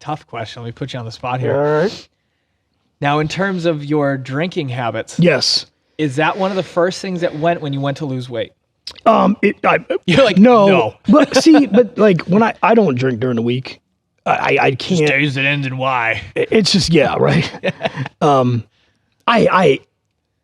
tough question. Let me put you on the spot here. All right. Now, in terms of your drinking habits, Yes. is that one of the first things that went when you went to lose weight? You're like, no. But see, but like when I don't drink during the week, I can't. Just days that end in Y. It's just, yeah, right.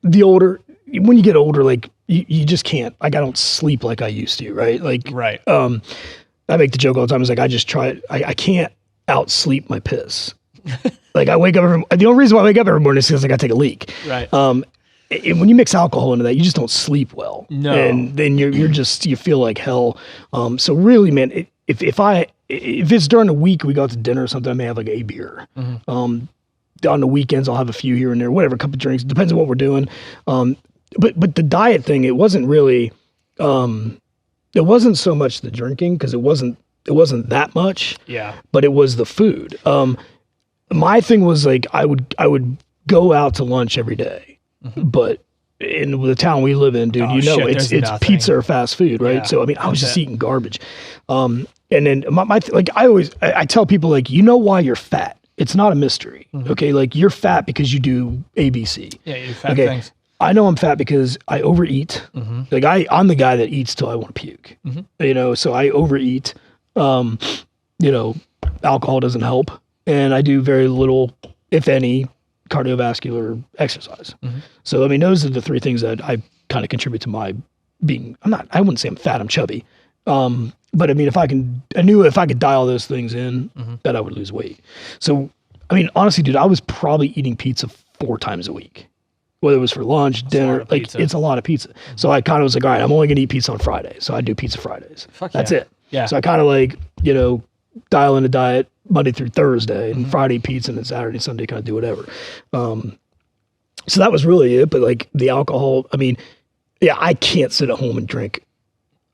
The older, when you get older, like you just can't, like I don't sleep like I used to, right? Like, Right. I make the joke all the time. It's like, I just try, I can't outsleep my piss. Like I wake up the only reason why I wake up every morning is because I got to take a leak. Right. And when you mix alcohol into that, you just don't sleep well. No. And then you're just, you feel like hell. So really, man, if it's during the week, we go out to dinner or something, I may have like a beer. On the weekends, I'll have a few here and there, whatever, a couple of drinks, depends on what we're doing. But the diet thing, it wasn't really, it wasn't so much the drinking because it wasn't that much. Yeah. But it was the food. My thing was like, I would go out to lunch every day. But in the town we live in, dude, it's pizza or fast food, right? Yeah, so I mean, I was just eating garbage. And then I tell people like, you know why you're fat? It's not a mystery. Okay, like you're fat because you do ABC. Yeah, you do fat things. I know I'm fat because I overeat. Like I'm the guy that eats till I want to puke. So I overeat. Alcohol doesn't help, and I do very little, if any, cardiovascular exercise. So, I mean, those are the three things that I kind of contribute to my being, I wouldn't say I'm fat, I'm chubby. But I mean, I knew if I could dial those things in, that I would lose weight. So, I mean, honestly, dude, I was probably eating pizza 4 times a week, whether it was for lunch, dinner, like pizza. It's a lot of pizza. So I kind of was like, all right, I'm only gonna eat pizza on Friday. So I do pizza Fridays. That's it. Yeah. So I kind of like, dial in a diet Monday through Thursday, and Friday pizza, and then Saturday, Sunday kind of do whatever. So that was really it. But like the alcohol, I mean, yeah, I can't sit at home and drink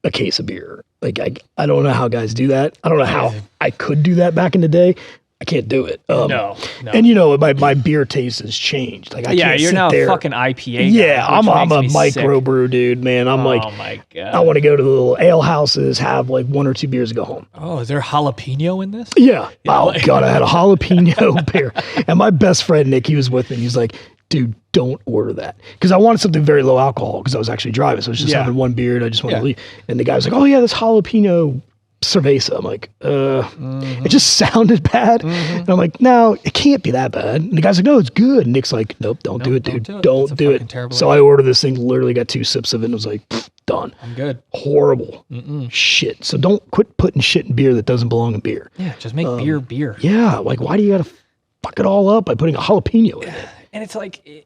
a case of beer. Like I don't know how guys do that. I don't know how I could do that back in the day. I can't do it. No. And my beer taste has changed. Like I can't you're sit now there. a fucking IPA. Yeah, I'm a microbrew dude, man. I'm like, oh my God. I want to go to the little ale houses, have like 1 or 2 beers, and go home. Oh, is there jalapeno in this? Yeah. Oh God, I had a jalapeno beer, and my best friend Nick, he was with me. He's like, dude, don't order that, because I wanted something very low alcohol because I was actually driving, so I was just having 1 beer and I just wanted to leave. And the guy was like, oh yeah, this jalapeno cerveza. I'm like, it just sounded bad. And I'm like, no, it can't be that bad. And the guy's like, no, it's good. And Nick's like, nope, don't do it, dude. Don't do it. So I ordered this thing, literally got 2 sips of it, and was like, done. I'm good. Horrible. Shit. So don't quit putting shit in beer that doesn't belong in beer. Yeah, just make beer. Yeah, like why do you gotta fuck it all up by putting a jalapeno in it? And it's like,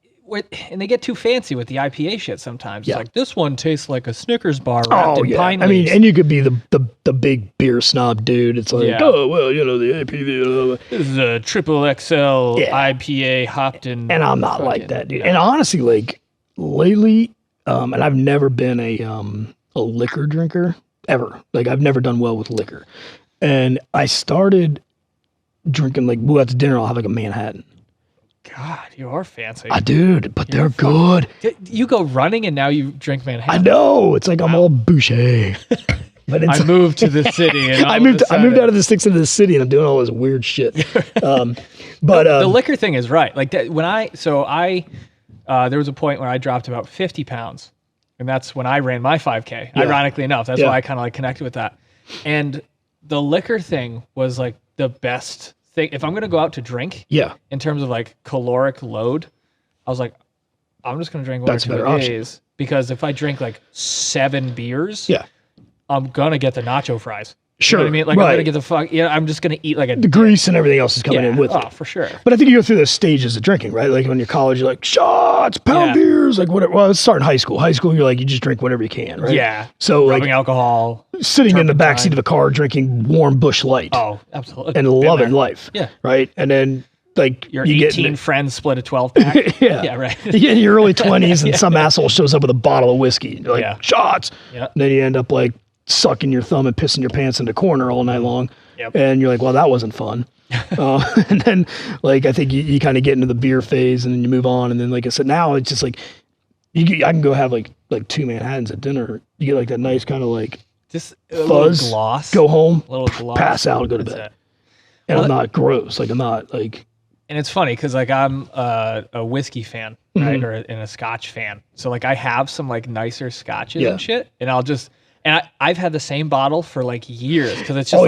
and they get too fancy with the IPA shit sometimes. It's like, this one tastes like a Snickers bar wrapped in pine leaves. I mean, and you could be the big beer snob dude. It's like, oh, well, the IPA. This is a triple XL IPA hopped in. And I'm not like that, dude. And honestly, like lately, and I've never been a liquor drinker ever. Like I've never done well with liquor. And I started drinking, like, we'll out to dinner, I'll have like a Manhattan. God, you are fancy. Dude, but they're good. You go running and now you drink Manhattan. I know. It's like I'm all bouché. But I moved to the city. And I moved out of the sticks into the city, and I'm doing all this weird shit. But the liquor thing is right. Like that, there was a point where I dropped about 50 pounds, and that's when I ran my 5K. Yeah. Ironically enough, that's why I kind of like connected with that. And the liquor thing was like the best thing. If I'm going to go out to drink, in terms of like caloric load, I was like, I'm just going to drink 1 or 2 days, because if I drink like 7 beers, I'm going to get the nacho fries. Sure. You know what I mean? Like, I'm going to get I'm just going to eat like the grease and everything else is coming in with it. Oh, for sure. But I think you go through those stages of drinking, right? Like when you're college, you're like, shots, pound beers, like whatever. Well, it's starting high school. High school, you're like, you just drink whatever you can, right? Yeah. So rubbing alcohol. Sitting in the backseat of a car drinking warm Busch Light. Oh, absolutely. And loving life. Yeah. Right? And then like your 18 friends split a 12-pack. Yeah, right. You get in your early 20s and some asshole shows up with a bottle of whiskey. You're like, shots. Yeah. And then you end up like sucking your thumb and pissing your pants in the corner all night long. Yep. And you're like, well, that wasn't fun. And then like, I think you kind of get into the beer phase and then you move on. And then, like I said, now it's just like, I can go have like 2 Manhattans at dinner. You get like that nice kind of like just fuzz, gloss, go home, little gloss, pass out, go to bed. And I'm not gross. Like I'm not like. And it's funny because like I'm a whiskey fan, right, and a Scotch fan. So like I have some like nicer Scotches and shit, and I've had the same bottle for like years because it's just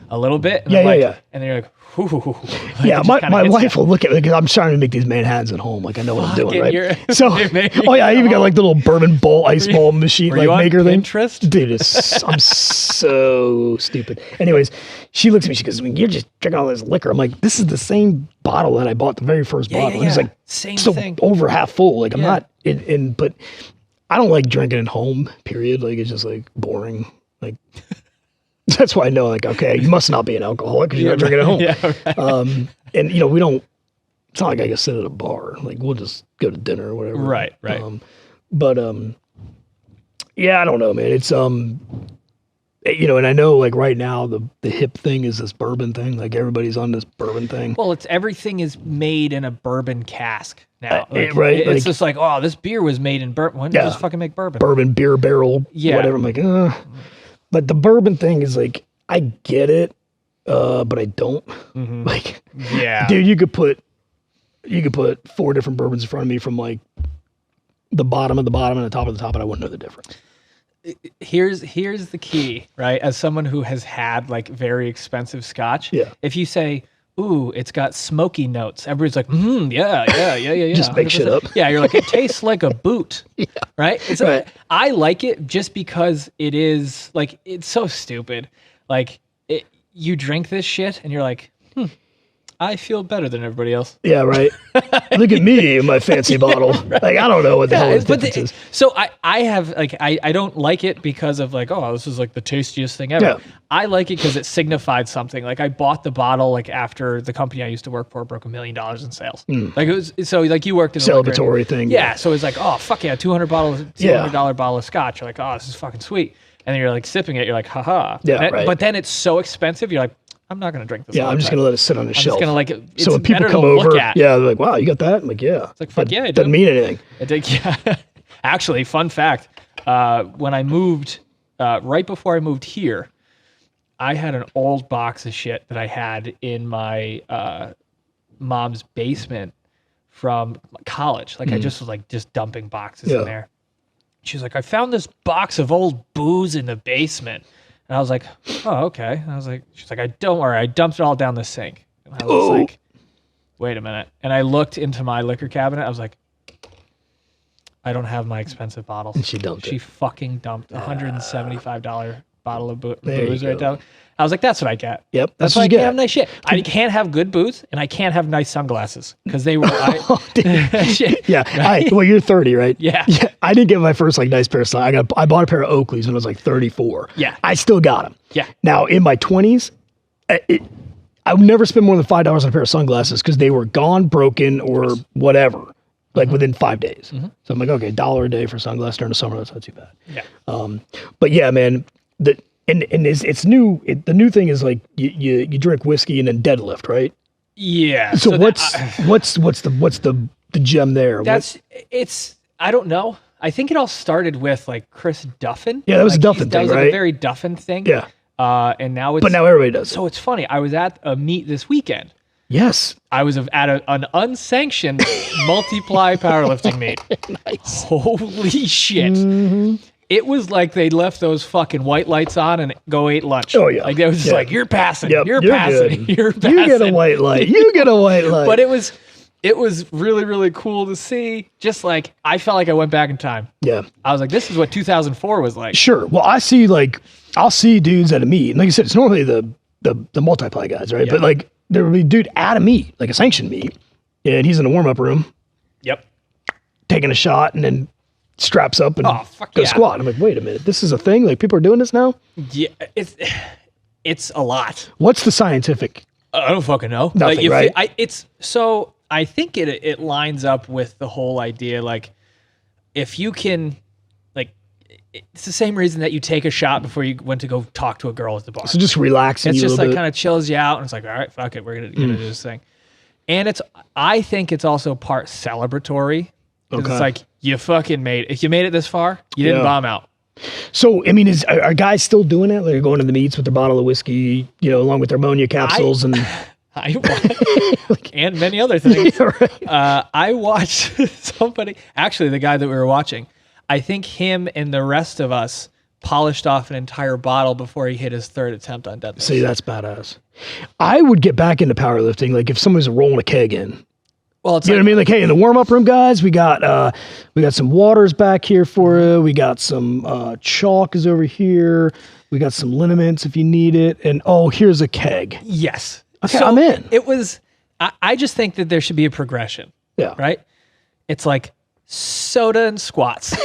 a little bit, and and then you're like, ooh. Like, my wife will look at me because I'm trying to make these Manhattans at home. Like I know what I'm doing, right? So, I even got like the little bourbon ice ball machine, like maker thing. Dude, I'm so stupid. Anyways, she looks at me. She goes, "You're just drinking all this liquor." I'm like, "This is the same bottle that I bought the very first bottle." It's like same thing, over half full. Like I'm not in, but I don't like drinking at home. Period. Like it's just like boring. Like. That's why I know, like, okay, you must not be an alcoholic because you're not drinking at home. Right. And, we don't, it's not like I can sit at a bar. Like, we'll just go to dinner or whatever. Right. But, I don't know, man. It's, and I know, like, right now, the hip thing is this bourbon thing. Like, everybody's on this bourbon thing. Well, everything is made in a bourbon cask now. Like, right. It's like, just like, oh, this beer was made in bourbon. When did this fucking make bourbon? Bourbon, beer barrel, whatever. I'm like, But the bourbon thing is like, I get it, but I don't. Like, dude, you could put 4 different bourbons in front of me from like the bottom of the bottom and the top of the top, and I wouldn't know the difference. Here's the key, right? As someone who has had like very expensive Scotch, if you say, "Ooh, it's got smoky notes," everybody's like, yeah. Just make 100%. Shit up. Yeah, you're like, it tastes like a boot, right? It's right. I like it just because it is like, it's so stupid. Like you drink this shit and you're like, I feel better than everybody else. Yeah, right. Look at me in my fancy bottle. Right. Like I don't know what the hell this difference is. So I have like I don't like it because of like, oh, this is like the tastiest thing ever. Yeah. I like it because it signified something. Like I bought the bottle like after the company I used to work for broke $1 million in sales. Like it was so like you worked in the celebratory thing. Yeah, so it's like, oh fuck yeah, $200 bottle of Scotch. You're like, oh, this is fucking sweet. And then you're like sipping it. You're like, haha. Yeah, right. But then it's so expensive. You're like, I'm not going to drink this. Yeah, I'm just going to let it sit on the shelf. I'm just going to like it. It's so when people come over, they're like, wow, you got that? I'm like, yeah. It's like, fuck yeah, it doesn't mean anything. Actually, fun fact, when I moved, right before I moved here, I had an old box of shit that I had in my mom's basement from college. Like I just was like just dumping boxes in there. She's like, I found this box of old booze in the basement. And I was like, oh, okay. And I was like, she's like, don't worry, I dumped it all down the sink. And I was like, wait a minute. And I looked into my liquor cabinet. I was like, I don't have my expensive bottles. And she fucking dumped $175 bottle of booze right down. I was like, that's what I get. Yep. That's why I can't have nice shit. I can't have good booze and I can't have nice sunglasses because they were. Shit. Yeah. Right? Well, you're 30, right? Yeah. I didn't get my first like nice pair of sunglasses. I bought a pair of Oakleys when I was like 34. Yeah. I still got them. Yeah. Now in my 20s, I would never spend more than $5 on a pair of sunglasses because they were gone, broken, or whatever. Like within 5 days. So I'm like, okay, $1 a day for sunglasses during the summer. That's not too bad. Yeah. But yeah, man, and it's new. The new thing is like you drink whiskey and then deadlift, right? Yeah. So what's the gem there? I don't know. I think it all started with like Chris Duffin. Yeah, that was a Duffin thing, that was right? Like a very Duffin thing. Yeah. And now but now everybody does. So it's funny. I was at a meet this weekend. Yes. I was at an unsanctioned multiply powerlifting meet. Nice. Holy shit. It was like they left those fucking white lights on and go ate lunch. Oh, yeah. Like, it was just like, you're passing, you're passing, good. you're passing. You get a white light. You get a white light. But it was really, really cool to see. Just like, I felt like I went back in time. Yeah. I was like, this is what 2004 was like. Sure. Well, I'll see dudes at a meet. And like I said, it's normally the multiply guys, right? Yeah. But like, there would be a dude at a meet, like a sanctioned meet, and he's in the warm-up room. Yep. Taking a shot and then straps up and goes squat. I'm like, wait a minute, this is a thing? Like people are doing this now? Yeah, it's a lot. What's the scientific? I don't fucking know. Nothing, right? I think it lines up with the whole idea, like if you can, like, it's the same reason that you take a shot before you went to go talk to a girl at the bar. So just relaxing. It's just like kind of chills you out, and it's like, all right, fuck it, we're gonna do this thing. And I think it's also part celebratory. Because it's like, you fucking if you made it this far, you didn't bomb out. So, I mean, are guys still doing it? Like going to the meets with their bottle of whiskey, along with their ammonia capsules? And many other things. Yeah, right. I watched somebody, actually the guy that we were watching, I think him and the rest of us polished off an entire bottle before he hit his third attempt on deadlift. See, that's badass. I would get back into powerlifting, like if somebody's rolling a keg in. Well, it's you know what I mean? Like, hey, in the warm-up room, guys, we got some waters back here for you. We got some chalk is over here. We got some liniments if you need it. And here's a keg. Yes. Okay, so I'm in. It was, I just think that there should be a progression. Yeah. Right? It's like soda and squats,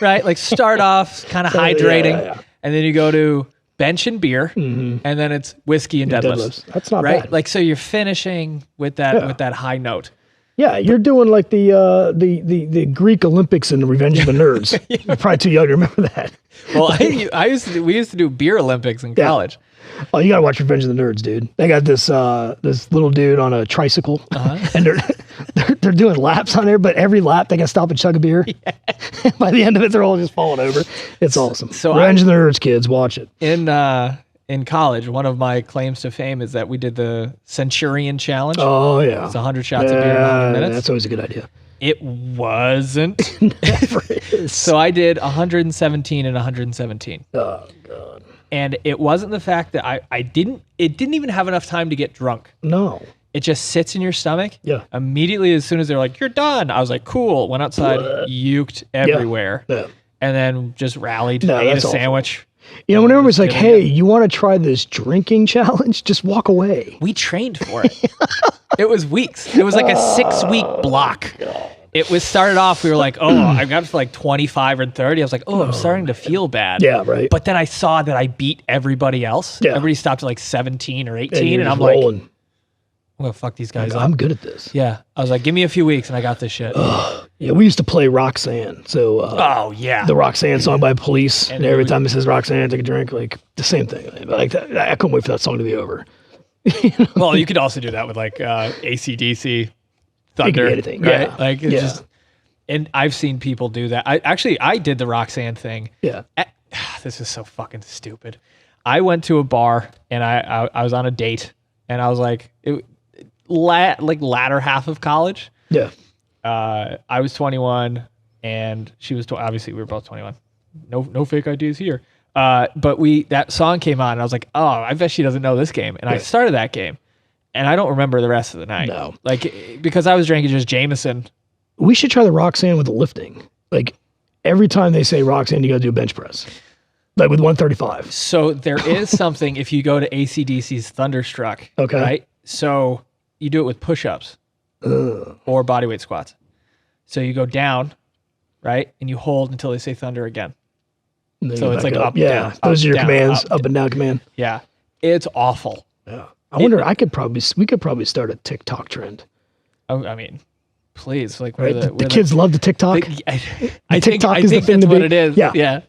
right? Like start off kind of hydrating, and then you go to bench and beer, and then it's whiskey and deadlifts. That's not right? bad. Like, so you're finishing with that high note. Yeah, you're doing like the Greek Olympics in Revenge of the Nerds. You're probably too young to remember that. Well, we used to do beer Olympics in college. Oh, you gotta watch Revenge of the Nerds, dude. They got this little dude on a tricycle, and they're doing laps on there. But every lap they gotta stop and chug a beer. Yeah. By the end of it, they're all just falling over. It's awesome. So Revenge of the Nerds, kids, watch it. In college, one of my claims to fame is that we did the Centurion Challenge. Oh yeah, it's 100 shots of beer in 100 minutes. That's always a good idea. It wasn't. Never is. So I did 117 and 117. Oh god. And it wasn't the fact that it didn't even have enough time to get drunk. No. It just sits in your stomach. Yeah. Immediately, as soon as they're like, you're done, I was like, cool. Went outside, uked everywhere. Yeah. And then just rallied, ate a sandwich. You know, when everyone's like, hey, you want to try this drinking challenge? Just walk away. We trained for it. It was weeks. It was like a 6-week block. God. It was started off, we were like, I got to like 25 or 30. I was like, I'm starting to feel bad. Yeah, right. But then I saw that I beat everybody else. Yeah. Everybody stopped at like 17 or 18. And I'm rolling. Like, I'm going to fuck these guys up. I'm good at this. Yeah. I was like, give me a few weeks and I got this shit. Yeah, we used to play Roxanne. So, the Roxanne song by Police. And every time it says Roxanne, take a drink, like the same thing. Like I couldn't wait for that song to be over. You know? Well, you could also do that with like AC/DC, Thunder. Anything. Right? Yeah. Like it's just, and I've seen people do that. I did the Roxanne thing. Yeah. This is so fucking stupid. I went to a bar and I was on a date and I was like, latter half of college. Yeah. I was 21 and she was obviously we were both 21. No fake IDs here. But that song came on and I was like, oh, I bet she doesn't know this game. And I started that game and I don't remember the rest of the night. No. Like, because I was drinking just Jameson. We should try the Roxanne with the lifting. Like every time they say Roxanne, you got to do a bench press. Like with 135. So there is something if you go to AC/DC's Thunderstruck. Okay. Right? So you do it with push-ups or bodyweight squats. So you go down, right? And you hold until they say thunder again. So it's like up, down. Those are your down, commands, up and down command. Yeah. It's awful. Yeah. I wonder, we could probably start a TikTok trend. I mean, please. Like, right? The kids love the TikTok. I think that's what it is. Yeah. Yeah.